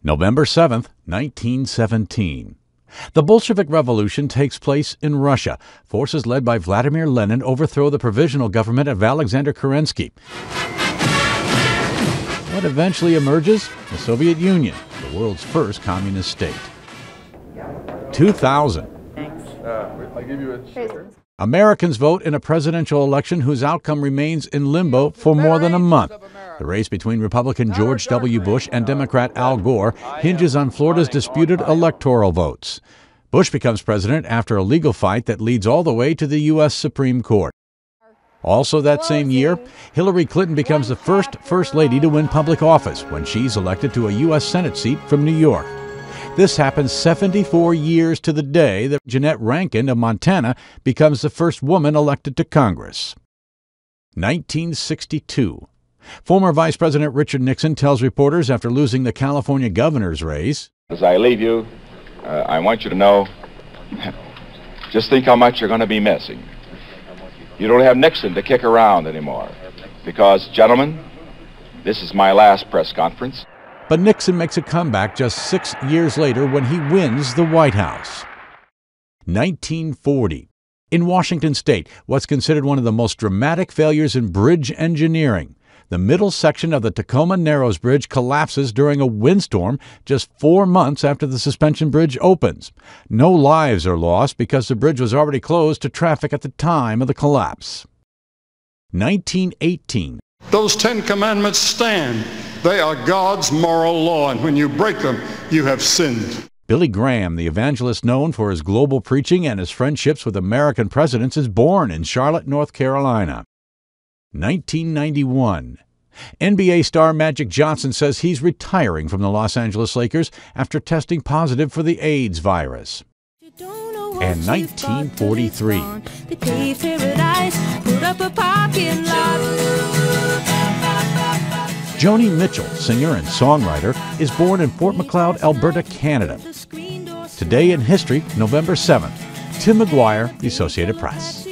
November 7th, 1917. The Bolshevik Revolution takes place in Russia. Forces led by Vladimir Lenin overthrow the provisional government of Alexander Kerensky. What eventually emerges? The Soviet Union, the world's first communist state. 2000. I'll give you a share. Americans vote in a presidential election whose outcome remains in limbo for more than a month. The race between Republican George W. Bush and Democrat Al Gore hinges on Florida's disputed electoral votes. Bush becomes president after a legal fight that leads all the way to the U.S. Supreme Court. Also that same year, Hillary Clinton becomes the first lady to win public office when she's elected to a U.S. Senate seat from New York. This happens 74 years to the day that Jeanette Rankin of Montana becomes the first woman elected to Congress. 1962. Former Vice President Richard Nixon tells reporters after losing the California governor's race, "As I leave you, I want you to know, just think how much you're going to be missing. You don't have Nixon to kick around anymore because, gentlemen, this is my last press conference." But Nixon makes a comeback just 6 years later when he wins the White House. 1940. In Washington state, what's considered one of the most dramatic failures in bridge engineering. The middle section of the Tacoma Narrows Bridge collapses during a windstorm just 4 months after the suspension bridge opens. No lives are lost because the bridge was already closed to traffic at the time of the collapse. 1918. Those 10 commandments stand. They are God's moral law, and when you break them, you have sinned. Billy Graham, the evangelist known for his global preaching and his friendships with American presidents, is born in Charlotte, North Carolina. 1991. NBA star Magic Johnson says he's retiring from the Los Angeles Lakers after testing positive for the AIDS virus. And 1943. Joni Mitchell, singer and songwriter, is born in Fort Macleod, Alberta, Canada. Today in history, November 7th. Tim McGuire, The Associated Press.